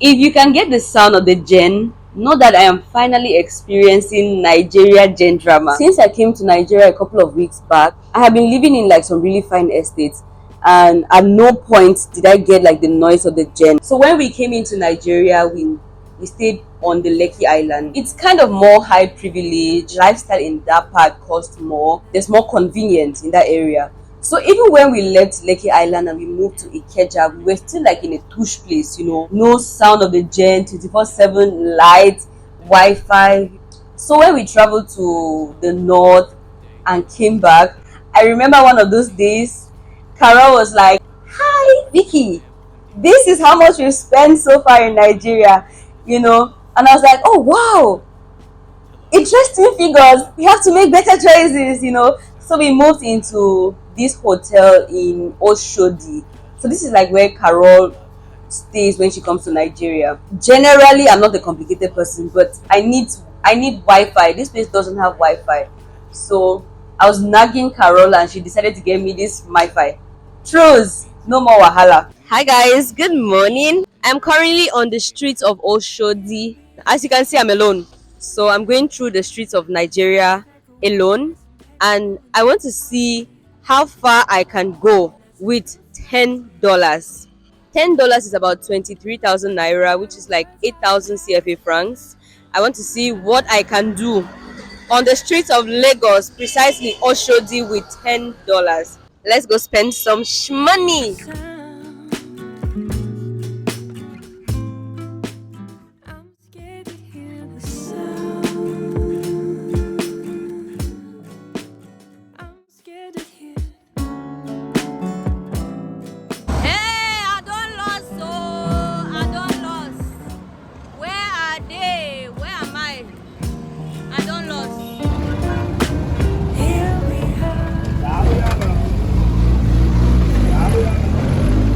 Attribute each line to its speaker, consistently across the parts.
Speaker 1: If you can get the sound of the gen, know that I am finally experiencing Nigeria gen drama. Since I came to Nigeria a couple of weeks back, I have been living in like some really fine estates, and at no point did I get like the noise of the gen. So when we came into Nigeria, we stayed on the Lekki Island. It's kind of more high privilege. Lifestyle in that part costs more. There's more convenience in that area. So even when we left Lekki Island and we moved to Ikeja, we were still like in a tush place, no sound of the gen, 24/7 light, Wi-Fi. So when we traveled to the north and came back, I remember one of those days, Carol was like, "Hi, Vicky, this is how much we've spent so far in Nigeria." And I was like, "Oh wow, interesting figures. We have to make better choices." So we moved into this hotel in Oshodi. So this is like where Carol stays when she comes to Nigeria. Generally, I'm not a complicated person, but I need Wi-Fi. This place doesn't have Wi-Fi. So I was nagging Carol and she decided to get me this Wi-Fi. Truth, no more wahala. Hi guys, good morning. I'm currently on the streets of Oshodi. As you can see, I'm alone. So I'm going through the streets of Nigeria alone, and I want to see how far I can go with $10. $10 is about 23,000 naira, which is like 8,000 CFA francs. I want to see what I can do on the streets of Lagos, precisely Oshodi, with $10. Let's go spend some money.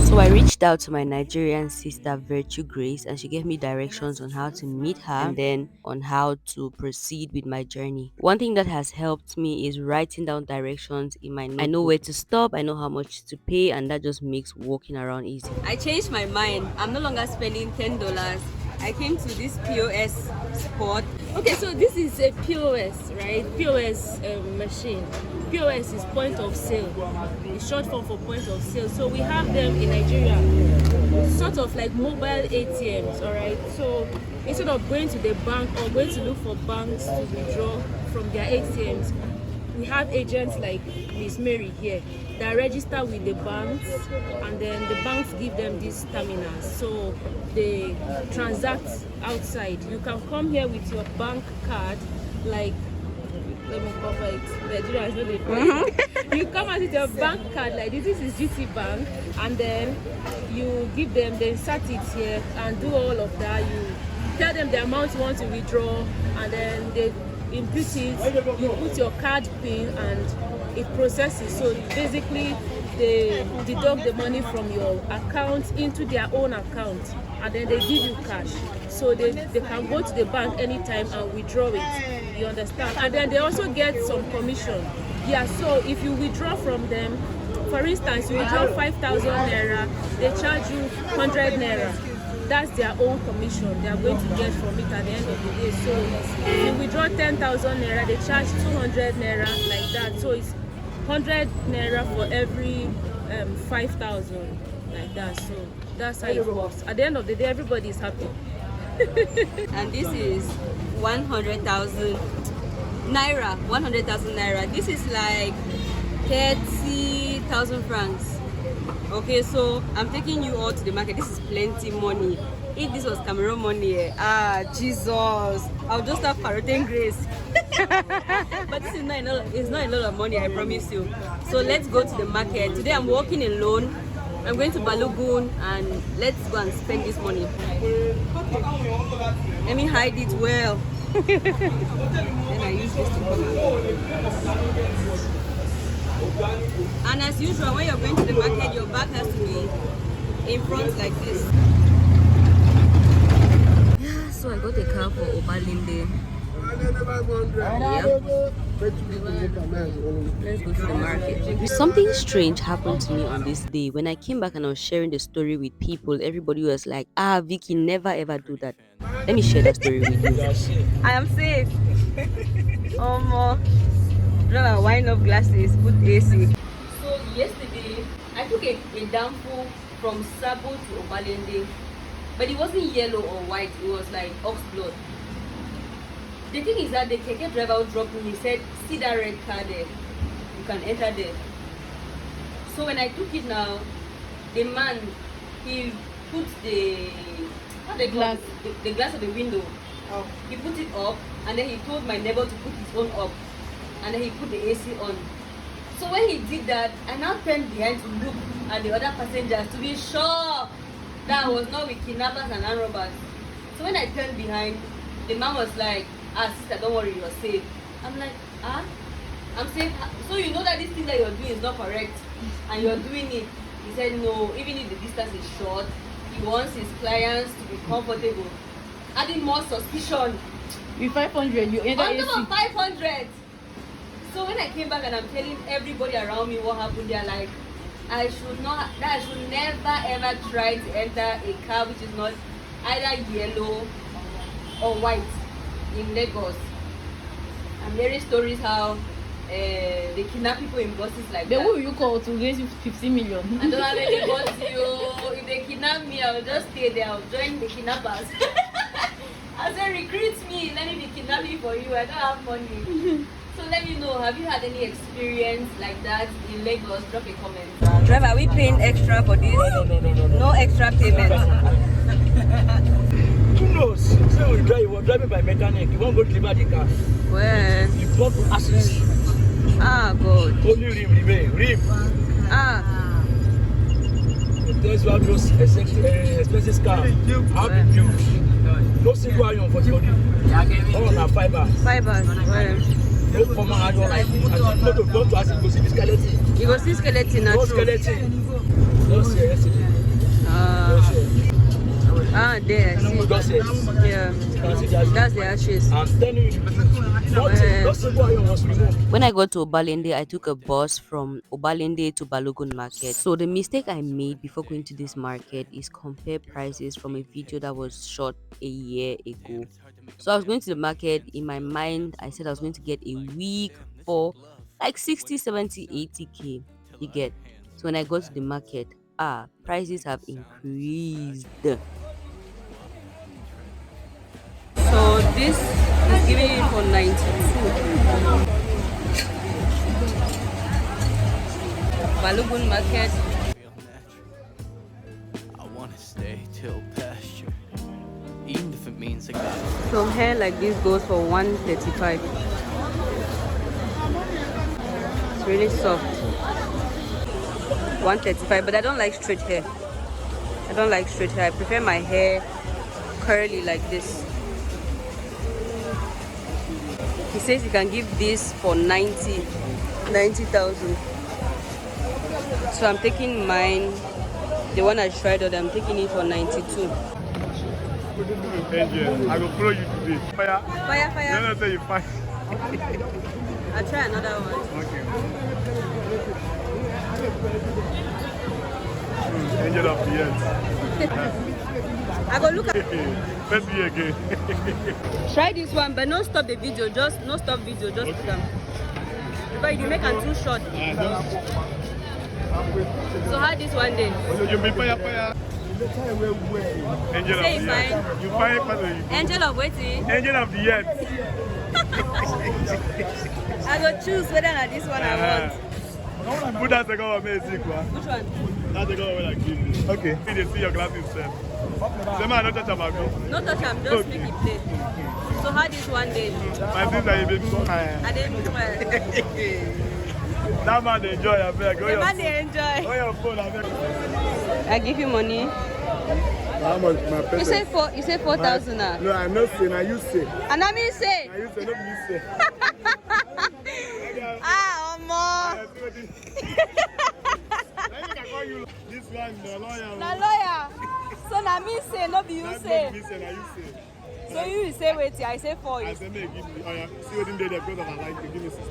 Speaker 1: So I reached out to my Nigerian sister Virtue Grace, and she gave me directions on how to meet her and then on how to proceed with my journey. One thing that has helped me is writing down directions in my notebook. I know where to stop, I know how much to pay, and that just makes walking around easy. I changed my mind. I'm no longer spending $10. I came to this POS spot.
Speaker 2: Okay, so this is a POS, right? POS machine. POS is point of sale. It's short form for point of sale. So we have them in Nigeria, sort of like mobile ATMs, all right? So instead of going to the bank or going to look for banks to withdraw from their ATMs, we have agents like Miss Mary here that register with the banks, and then the banks give them these terminals, so they transact outside. You can come here with your bank card, like, let me cover it. Nigeria is not a point. You come out with your bank card like this. This is GT Bank, and then you give them, they insert it here and do all of that. You tell them the amount you want to withdraw, and then they input it. You put your card pin and it processes. So basically they deduct the money from your account into their own account, and then they give you cash, so they can go to the bank anytime and withdraw it. You understand? And then they also get some commission. Yeah, so if you withdraw from them, for instance, you withdraw 5,000 naira, they charge you 100 naira. That's their own commission they are going to get from it at the end of the day. So if you withdraw 10,000 naira, they charge 200 naira, like that. So it's 100 naira for every 5,000, like that. So that's how it works. At the end of the day, everybody is happy.
Speaker 1: And this is 100,000 naira. 100,000 naira. This is like 30,000 francs. Okay, so I'm taking you all to the market. This is plenty money. If this was Cameroon money, Jesus, I'll just have Parotain Grace. But this is it's not a lot of money, I promise you. So let's go to the market. Today I'm walking alone. I'm going to Balogun, and let's go and spend this money. Let me hide it well. Then I use this to come out. And as usual, when you're going to the market, your back has to be in front like this. Yeah, so I got a car for Obalinde. Let's go to the market. Something strange happened to me on this day. When I came back and I was sharing the story with people, everybody was like, "Ah, Vicky, never ever do that." Let me share that story with you. I am safe. Driver, wind up glasses, put AC. So yesterday, I took a downfall from Sabo to Obalende, but it wasn't yellow or white. It was like ox blood. The thing is that the keke driver who dropped me, he said, "See that red car there? You can enter there." So when I took it now, the man, he put the glass of the window. Oh. He put it up, and then he told my neighbor to put his own up, and then he put the AC on. So when he did that, I now turned behind to look at the other passengers to be sure that I was not with kidnappers and armed robbers. So when I turned behind, the man was like, "Ah, sister, don't worry, you're safe." I'm like, "Ah, I'm safe." So you know that this thing that you're doing is not correct, and you're doing it. He said, "No, even if the distance is short, he wants his clients to be comfortable." Adding more suspicion.
Speaker 2: With 500, you enter
Speaker 1: On
Speaker 2: AC.
Speaker 1: top of 500. So when I came back and I'm telling everybody around me what happened, they're like, I should never ever try to enter a car which is not either yellow or white in Lagos. I'm hearing stories how they kidnap people in buses like that.
Speaker 2: Who will you call to raise 50 million?
Speaker 1: I don't have any bus, you. If they kidnap me, I'll just stay there. I'll join the kidnappers. I said, recruit me, let me be kidnapping for you. I don't have money. So let me know, have you had any experience like that in Lagos? Drop a comment. Driver, are we paying extra for this?
Speaker 3: No.
Speaker 1: No extra payment.
Speaker 3: Who knows? So you were driving by mechanic, you won't go deliver the car.
Speaker 1: Where?
Speaker 3: You bought assist.
Speaker 1: Ah, God.
Speaker 3: Only rim remain. Rim.
Speaker 1: Ah.
Speaker 3: There's one of those expensive car. How to build. No single iron for the body. All on a fiber.
Speaker 1: Fibers. Where?
Speaker 3: No formal iron like this. And you go to ask you go see the skeleton.
Speaker 1: You go see skeleton now.
Speaker 3: No skeleton. Just yesterday.
Speaker 1: There. See.
Speaker 3: Just
Speaker 1: Yeah. That's the ashes.
Speaker 3: I'm telling you, no single iron was removed.
Speaker 1: When I got to Obalende, I took a bus from Obalende to Balogun market. So the mistake I made before going to this market is compare prices from a video that was shot a year ago. So I was going to the market. In my mind, I said I was going to get a wig for like 60, 70, 80k. You get. So when I got to the market, prices have increased. So this is giving it for 92. Balogun market.
Speaker 4: I wanna stay till pasture, even if it means I got
Speaker 1: Some hair like this goes for 135. It's really soft. 135, but I don't like straight hair. I prefer my hair curly like this. He says he can give this for 90,000. So I'm taking mine, the one I tried out, I'm taking it for 92.
Speaker 5: Angel, I will follow you today. Fire.
Speaker 1: Fire.
Speaker 5: Don't say you fire.
Speaker 1: I'll try another one.
Speaker 5: Okay. Angel of the end.
Speaker 1: I go look at.
Speaker 5: Let's see again.
Speaker 1: Try this one, but no stop the video. Just no stop video. Just put them. But you make them too short. So how this one then?
Speaker 5: You be fire. Angel
Speaker 1: Say
Speaker 5: of the
Speaker 1: fine.
Speaker 5: end. You fire.
Speaker 1: Angel of waiting.
Speaker 5: Angel of the end.
Speaker 1: I go choose whether or not this one I want.
Speaker 5: Put that second one, Which
Speaker 1: one?
Speaker 5: That's the one I give you. Okay. You see your glasses, sir. Say, man, don't touch about me.
Speaker 1: No touch am, just make it play. So how this one then?
Speaker 5: My sister, you be
Speaker 1: I didn't
Speaker 5: that man enjoy, I beg.
Speaker 1: The man they enjoy.
Speaker 5: Go your phone, I beg.
Speaker 1: I give you money.
Speaker 5: How much my person?
Speaker 1: You say 4,000 now.
Speaker 5: No, I'm not saying, I you say.
Speaker 1: And I mean say.
Speaker 5: I you say, not you say. This one, the lawyer.
Speaker 1: Na lawyer. So na me say, no be you say.
Speaker 5: Me say, na you say.
Speaker 1: So you say wait, I say for
Speaker 5: I
Speaker 1: you.
Speaker 5: say, make give me. Oh yeah, see what in there because of I like to give me 6,000.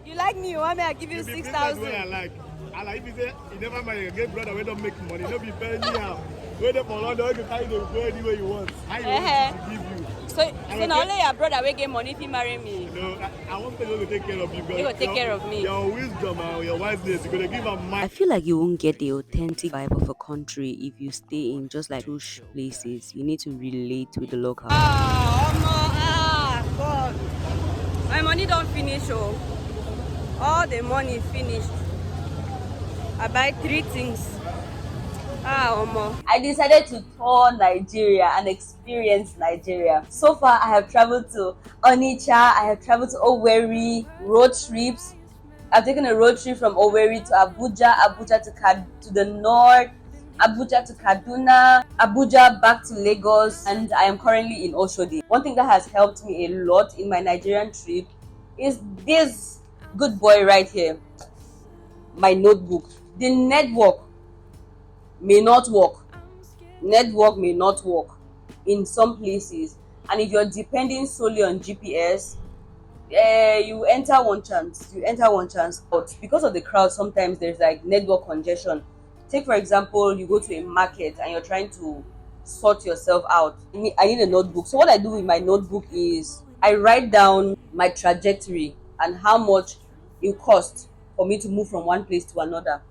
Speaker 1: You like me? You want me? I give you
Speaker 5: You be
Speaker 1: 6,000.
Speaker 5: I like. I like if you say you never marry a gay brother, we don't make money. No be paying me out. Where they for London, you can carry them go anywhere you want. I want to give you.
Speaker 1: So now only your brother will get money if he marry me.
Speaker 5: No, I want people to take care of you.
Speaker 1: He will take care of me.
Speaker 5: Your wisdom and your wiseness, you're gonna give her
Speaker 1: I
Speaker 5: mind.
Speaker 1: feel like you won't get the authentic vibe of a country if you stay in just like bush places. You need to relate with the locals. God. My money don't finish, oh. All the money finished. I buy 3 things. I decided to tour Nigeria and experience Nigeria. So far, I have traveled to Onitsha, I have traveled to Owerri, road trips. I've taken a road trip from Owerri to Abuja, Abuja to the north, Abuja to Kaduna, Abuja back to Lagos, and I am currently in Oshodi. One thing that has helped me a lot in my Nigerian trip is this good boy right here, my notebook. The network may not work. Network may not work in some places, and if you're depending solely on GPS, you enter one chance but because of the crowd, sometimes there's like network congestion. Take for example, you go to a market and you're trying to sort yourself out. I need a notebook. So what I do with my notebook is I write down my trajectory and how much it costs for me to move from one place to another.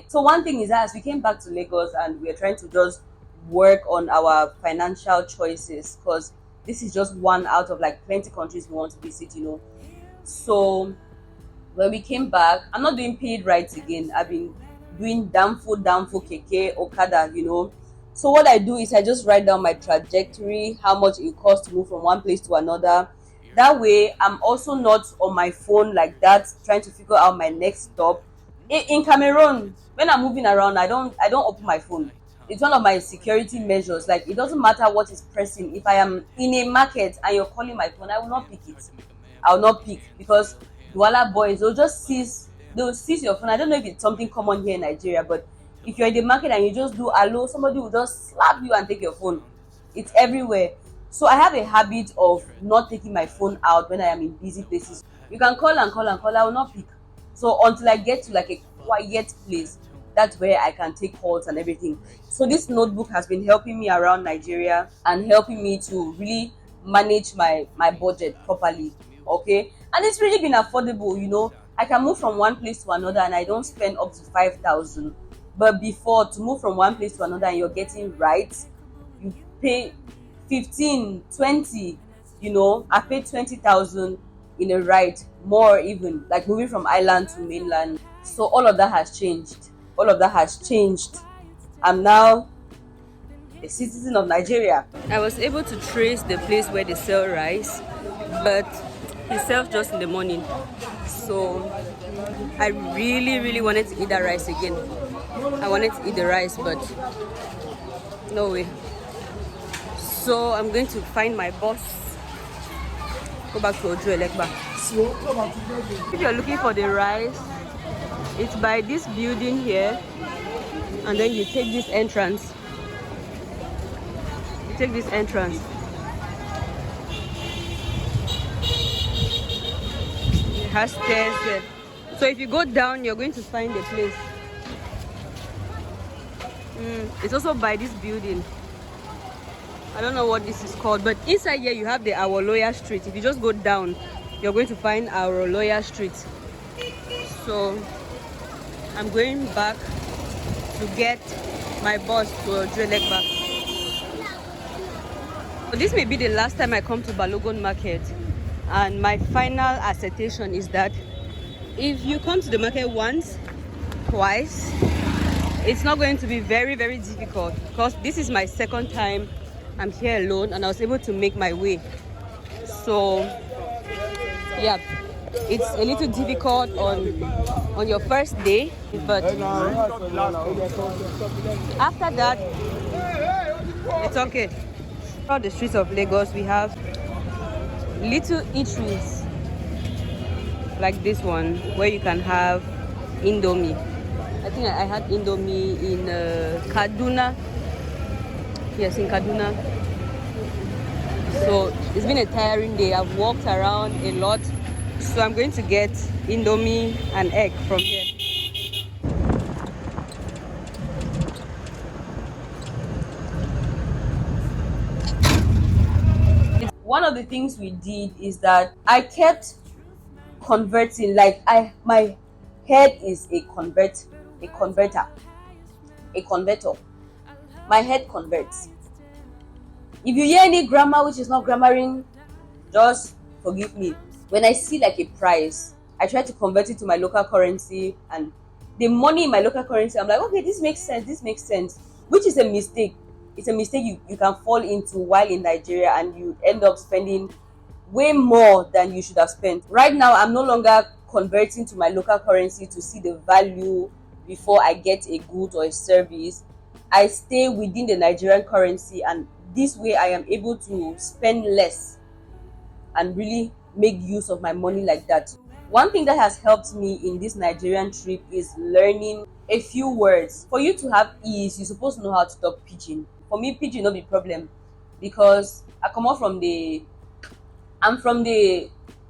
Speaker 1: So one thing is that as we came back to Lagos and we are trying to just work on our financial choices, because this is just one out of like plenty countries we want to visit, you know. So when we came back, I'm not doing paid rides again. I've been doing Danfo, Keke, Okada, you know. So what I do is I just write down my trajectory, how much it costs to move from one place to another. That way I'm also not on my phone like that trying to figure out my next stop. In Cameroon, when I'm moving around, I don't open my phone. It's one of my security measures. Like, it doesn't matter what is pressing. If I am in a market and you're calling my phone, I will not pick it. I will not pick, because Douala boys, they'll seize your phone. I don't know if it's something common here in Nigeria, but if you're in the market and you just do hello, somebody will just slap you and take your phone. It's everywhere. So I have a habit of not taking my phone out when I am in busy places. You can call and call and call, I will not pick. So until I get to like a quiet place, that's where I can take calls and everything. So this notebook has been helping me around Nigeria and helping me to really manage my budget properly. Okay, and it's really been affordable, you know. I can move from one place to another and I don't spend up to 5,000. But before, to move from one place to another and you're getting rides, you pay 15, 20, you know. I paid 20,000 in a ride, more even, like moving from island to mainland. So all of that has changed. I'm now a citizen of Nigeria. I was able to trace the place where they sell rice, but he sells just in the morning. So I really wanted to eat that rice again. I wanted to eat the rice, but no way. So I'm going to find my boss. Go back to Oju Elekba. If you're looking for the rice, it's by this building here, and then you take this entrance. It has stairs there. So if you go down, you're going to find a place. It's also by this building. I don't know what this is called, but inside here you have the Awoloya Street. If you just go down, you're going to find Awoloya Street. So I'm going back to get my bus to Ojuelegba. So this may be the last time I come to Balogun market, and my final assertion is that if you come to the market once, twice, it's not going to be very difficult, because this is my second time I'm here alone and I was able to make my way. So yeah, it's a little difficult on your first day, but after that it's okay. Throughout the streets of Lagos we have little eateries like this one where you can have Indomie. I think I had Indomie in Kaduna. Yes, in Kaduna. So it's been a tiring day. I've walked around a lot. So I'm going to get Indomie and egg from here. One of the things we did is that I kept converting, like my head is a converter. My head converts. If you hear any grammar which is not grammaring, just forgive me. When I see like a price, I try to convert it to my local currency, and the money in my local currency, I'm like, okay, this makes sense, which is a mistake. It's a mistake you can fall into while in Nigeria, and you end up spending way more than you should have spent. Right now, I'm no longer converting to my local currency to see the value before I get a good or a service. I stay within the Nigerian currency, and this way I am able to spend less and really make use of my money like that. One thing that has helped me in this Nigerian trip is learning a few words. For you to have ease, you're supposed to know how to talk pidgin. For me, pidgin no be problem, because I'm from the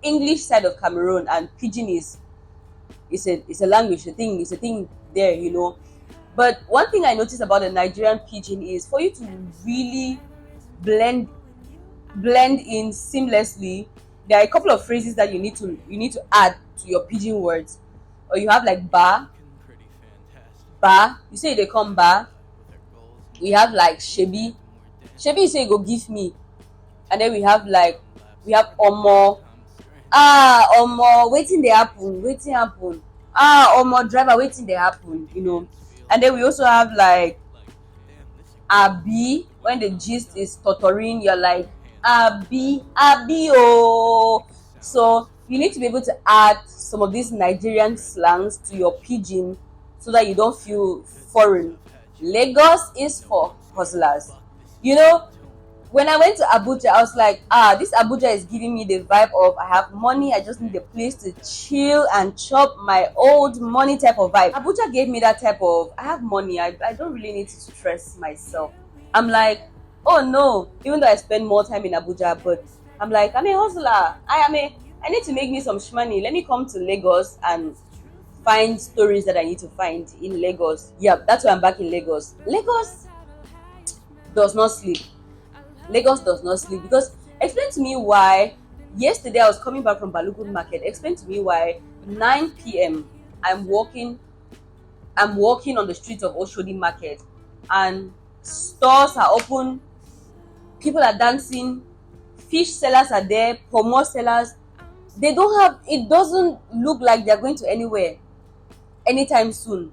Speaker 1: English side of Cameroon, and pidgin is a language, it's a thing there, you know. But one thing I noticed about the Nigerian pidgin is for you to really blend in seamlessly, there are a couple of phrases that you need to add to your pidgin words. Or you have like ba, you say they come ba. We have like shebi you say go give me. And then we have omo, omo, waiting they happen, omo, driver, waiting they happen, you know. And then we also have like abi, when the gist is tottering, you're like abi oh. So you need to be able to add some of these Nigerian slangs to your pidgin so that you don't feel foreign. Lagos is for hustlers. You know, when I went to Abuja, I was like, this Abuja is giving me the vibe of I have money, I just need a place to chill and chop my old money type of vibe. Abuja gave me that type of, I have money, I don't really need to stress myself. I'm like, oh no, even though I spend more time in Abuja, but I'm like, I'm a hustler. I need to make me some money. Let me come to Lagos and find stories that I need to find in Lagos. Yeah, that's why I'm back in Lagos. Lagos does not sleep. Because explain to me why yesterday I was coming back from Balogun market. Explain to me why 9 p.m. I'm walking on the streets of Oshodi market, and stores are open, people are dancing, fish sellers are there, pomo sellers. It doesn't look like they're going to anywhere anytime soon.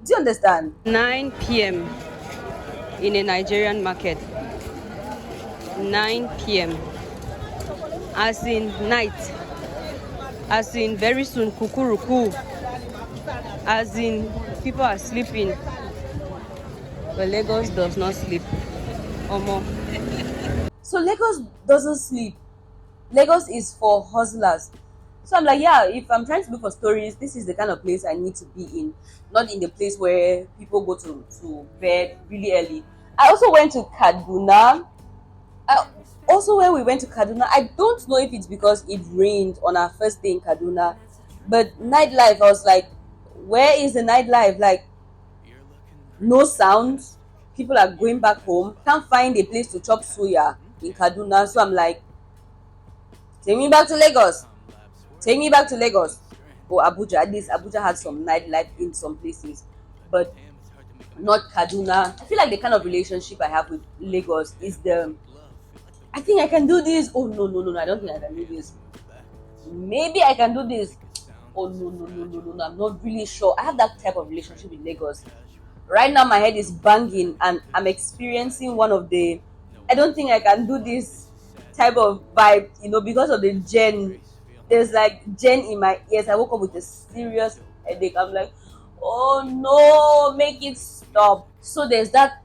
Speaker 1: Do you understand? 9 p.m. in a Nigerian market. 9 p.m. as in night, as in very soon kukuruku, as in people are sleeping. But Lagos does not sleep. Omo. So Lagos doesn't sleep. Lagos is for hustlers. So I'm like, yeah, if I'm trying to look for stories, this is the kind of place I need to be in, not in the place where people go to bed really early. I also went to Kaduna. When we went to Kaduna, I don't know if it's because it rained on our first day in Kaduna, but nightlife, I was like, where is the nightlife? Like, no sounds. People are going back home. Can't find a place to chop suya in Kaduna. So I'm like, take me back to Lagos. Oh, Abuja. At least Abuja had some nightlife in some places, but not Kaduna. I feel like the kind of relationship I have with Lagos is I think I can do this. Oh no, I don't think I can do this. Maybe I can do this. Oh no, I'm not really sure. I have that type of relationship with Lagos. Right now my head is banging, and I'm experiencing one of the I don't think I can do this type of vibe, you know, because of the gen. There's like gen in my ears. I woke up with a serious headache. I'm like, oh no, make it stop. So there's that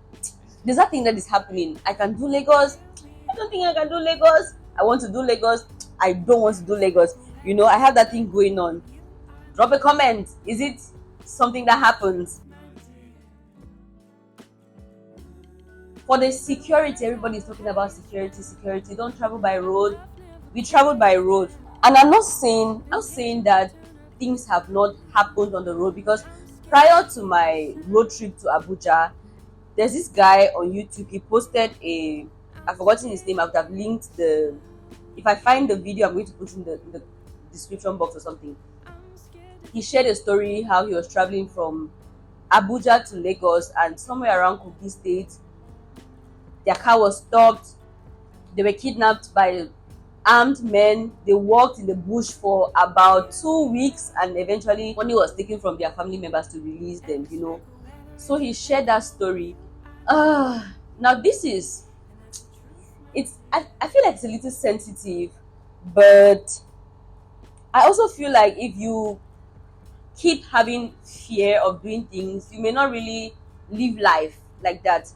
Speaker 1: thing that is happening. I can do Lagos. I don't think I can do Lagos. I want to do Lagos. I don't want to do Lagos. You know, I have that thing going on. Drop a comment. Is it something that happens? For the security, everybody is talking about security. Don't travel by road. We traveled by road, and I'm not saying that things have not happened on the road, because prior to my road trip to Abuja, there's this guy on YouTube. He posted I've forgotten his name. I would have linked the. If I find the video, I'm going to put in the description box or something. He shared a story how he was traveling from Abuja to Lagos, and somewhere around Kogi State, their car was stopped. They were kidnapped by armed men. They walked in the bush for about 2 weeks, and eventually money was taken from their family members to release them, So he shared that story. Now this is, I feel like it's a little sensitive, but I also feel like if you keep having fear of doing things, you may not really live life like that.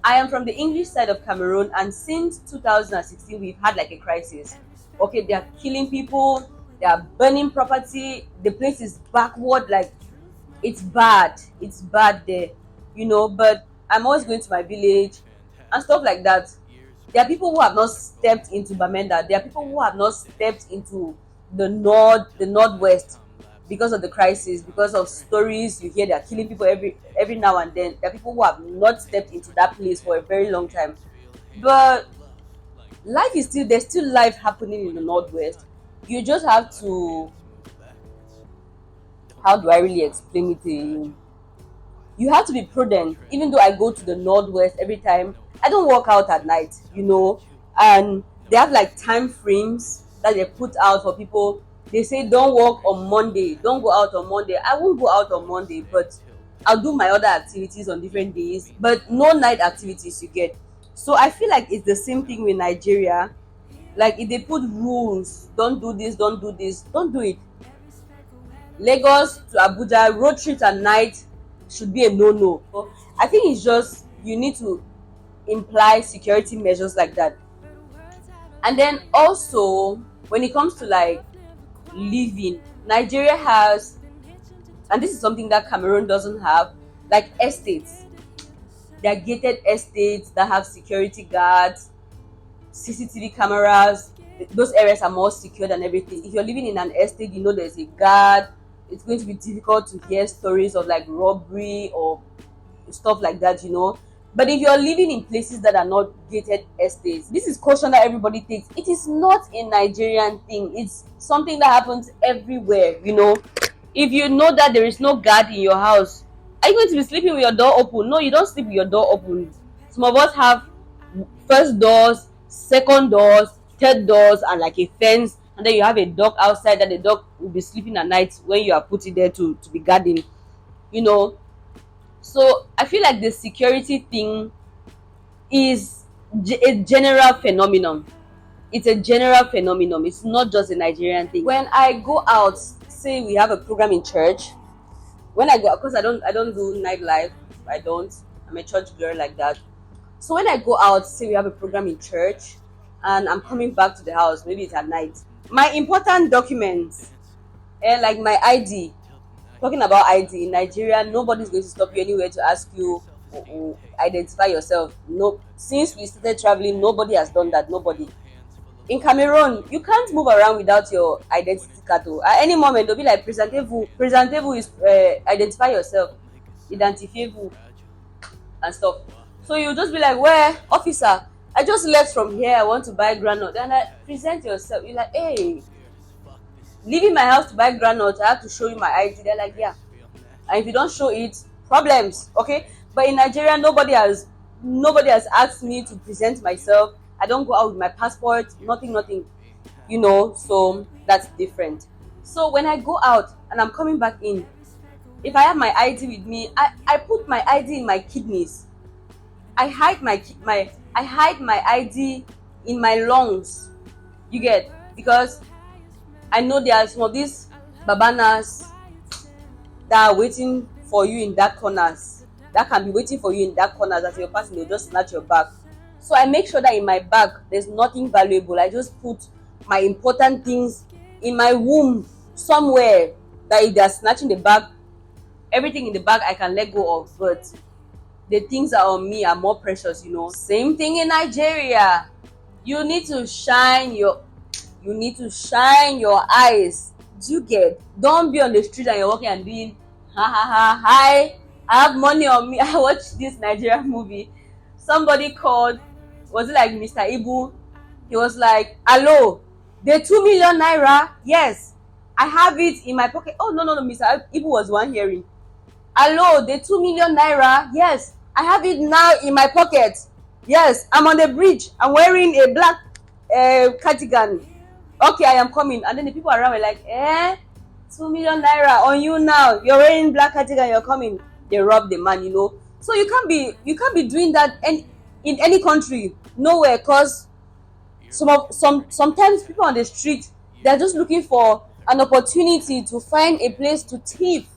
Speaker 1: I am from the English side of Cameroon, and since 2016 we've had like a crisis. Okay, they are killing people, they are burning property, the place is backward, like it's bad there, but I'm always going to my village and stuff like that. There are people who have not stepped into Bamenda. There are people who have not stepped into the northwest because of the crisis, because of stories you hear. They are killing people every now and then. There are people who have not stepped into that place for a very long time. But life is there's still life happening in the northwest. You just have to, how do I really explain it to you? You have to be prudent. Even though I go to the northwest every time, I don't walk out at night, and they have like time frames that they put out for people. They say don't walk on Monday, don't go out on Monday. I won't go out on Monday, but I'll do my other activities on different days, but no night activities you get. So I feel like it's the same thing with Nigeria. Like if they put rules, don't do this, don't do it. Lagos to Abuja road trips at night should be a no. So I think it's just, you need to imply security measures like that. And then also, when it comes to like living, Nigeria has, and this is something that Cameroon doesn't have, like estates. They are gated estates that have security guards, CCTV cameras. Those areas are more secure than everything. If you're living in an estate, there's a guard. It's going to be difficult to hear stories of like robbery or stuff like that. But if you're living in places that are not gated estates, this is caution that everybody takes. It is not a Nigerian thing. It's something that happens everywhere. If you know that there is no guard in your house, are you going to be sleeping with your door open? No, you don't sleep with your door open. Some of us have first doors, second doors, third doors, and like a fence, and then you have a dog outside that the dog will be sleeping at night when you are put it there to be guarding. So I feel like the security thing is a general phenomenon. It's a general phenomenon. It's not just a Nigerian thing. When I go out, say we have a program in church, when I go, because I don't do nightlife. I'm a church girl like that. So when I go out, say we have a program in church, and I'm coming back to the house, maybe it's at night, my important documents, like my ID. Talking about ID in Nigeria, nobody's going to stop you anywhere to ask you or identify yourself. No, since we started traveling, nobody has done that. Nobody. In Cameroon, you can't move around without your identity card. At any moment, they'll be like, "Presentez-vous." Presentez-vous is identify yourself, identifiez-vous, and stuff. So you just be like, "Where, officer? I just left from here. I want to buy granite." And I present yourself. You're like, "Hey, leaving my house to buy granite, I have to show you my ID." They're like, "Yeah." And if you don't show it, problems. Okay. But in Nigeria, nobody has asked me to present myself. I don't go out with my passport, nothing, so that's different. So when I go out and I'm coming back in, if I have my ID with me, I put my ID in my kidneys. I hide my ID in my lungs. You get? Because I know there are some of these babanas that are waiting for you in dark corners. That can be waiting for you in dark corners as you're passing, they'll just snatch your bag. So I make sure that in my bag there's nothing valuable. I just put my important things in my womb somewhere, that if they're snatching the bag, everything in the bag I can let go of. But the things that are on me are more precious, you know. Same thing in Nigeria. You need to shine your eyes. Do you get? Don't be on the street and you're walking and doing ha ha ha hi, I have money on me. I watched this Nigerian movie. Somebody called, was it like Mr. Ibu? He was like, hello, the 2 million naira, yes, I have it in my pocket. Oh no, Mr. Ibu was one hearing. Hello, the 2 million naira, yes, I have it now in my pocket. Yes, I'm on the bridge, I'm wearing a black cardigan. Okay, I am coming. And then the people around were like, 2 million naira on you now, you're wearing black cardigan, you're coming. They robbed the man, you know. So you can't be doing that in any country, nowhere, because sometimes people on the street, they're just looking for an opportunity to find a place to thief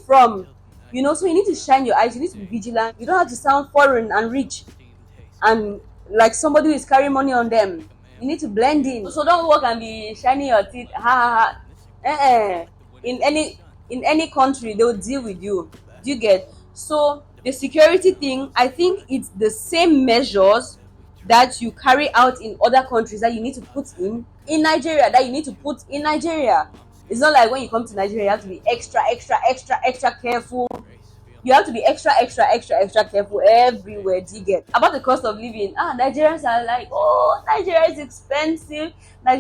Speaker 1: from, you know. So you need to shine your eyes, you need to be vigilant. You don't have to sound foreign and rich and like somebody who is carrying money on them. You need to blend in. So don't walk and be shining your teeth, ha ha ha. In any country, they will deal with you. Do you get? So the security thing, I think it's the same measures that you carry out in other countries that you need to put in Nigeria, that you need to put in Nigeria. It's not like when you come to Nigeria, you have to be extra careful. You have to be extra careful everywhere. Do you get? About the cost of living, Nigerians are like, oh, Nigeria is expensive. Now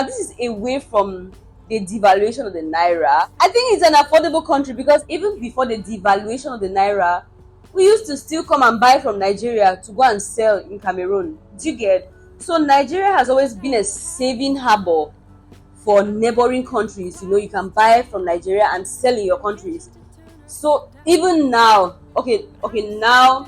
Speaker 1: this is away from the devaluation of the naira. I think it's an affordable country, because even before the devaluation of the naira, we used to still come and buy from Nigeria to go and sell in Cameroon. Do you get? So Nigeria has always been a saving harbor for neighboring countries. You know, you can buy from Nigeria and sell in your countries. So even now, okay, now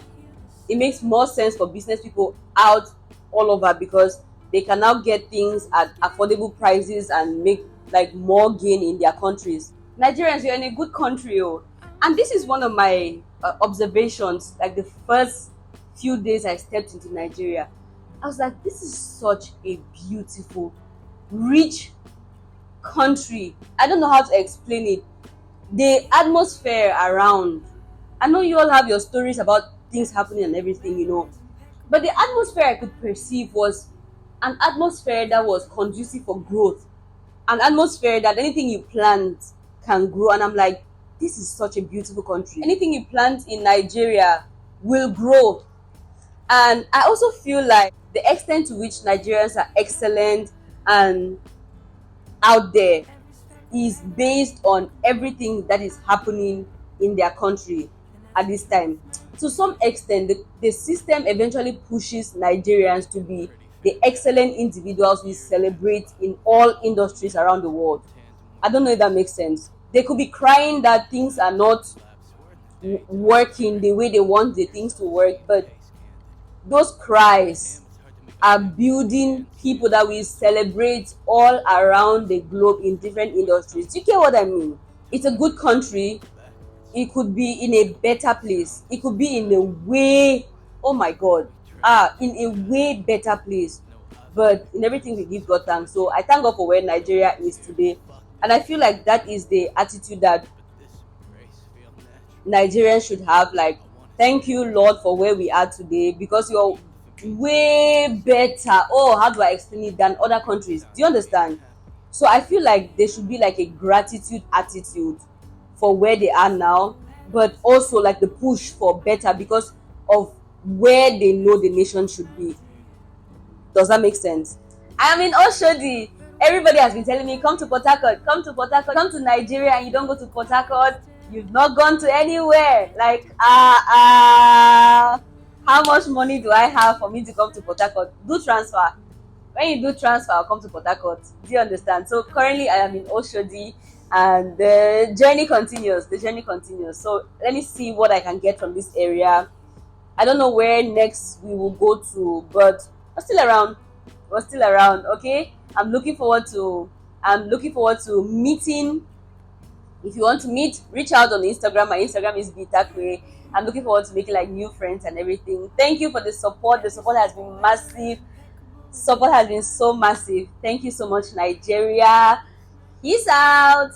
Speaker 1: it makes more sense for business people out all over, because they can now get things at affordable prices and make like more gain in their countries. Nigerians, you're in a good country, oh. And this is one of my observations. Like the first few days I stepped into Nigeria, I was like, this is such a beautiful, rich country. I don't know how to explain it. The atmosphere around, I know you all have your stories about things happening and everything, you know, but the atmosphere I could perceive was an atmosphere that was conducive for growth, an atmosphere that anything you plant can grow. And I'm like, this is such a beautiful country. Anything you plant in Nigeria will grow. And I also feel like the extent to which Nigerians are excellent and out there is based on everything that is happening in their country at this time. To some extent, the system eventually pushes Nigerians to be the excellent individuals we celebrate in all industries around the world. I don't know if that makes sense. They could be crying that things are not working the way they want the things to work, but those cries are building people that we celebrate all around the globe in different industries. Do you get what I mean? It's a good country. It could be in a better place. It could be in a way, oh my God, in a way better place. But in everything we give God thanks. So I thank God for where Nigeria is today. And I feel like that is the attitude that Nigerians should have. Like, thank you, Lord, for where we are today, because you're way better. Oh, how do I explain it, than other countries? Do you understand? So I feel like there should be like a gratitude attitude for where they are now, but also like the push for better because of where they know the nation should be. Does that make sense? I am in Oshodi. Everybody has been telling me, come to Port Harcourt, come to Nigeria, and you don't go to Port Harcourt, you've not gone to anywhere. Like, how much money do I have for me to come to Port Harcourt? Do transfer. When you do transfer, I'll come to Port Harcourt. Do you understand? So currently I am in Oshodi, and the journey continues. So let me see what I can get from this area. I don't know where next we will go to, but we're still around. Okay, I'm looking forward to meeting. If you want to meet, reach out on Instagram. My Instagram is Bih Takwe. I'm looking forward to making like new friends and everything. Thank you for the support. The support has been massive. Support has been so massive. Thank you so much, Nigeria. Peace out.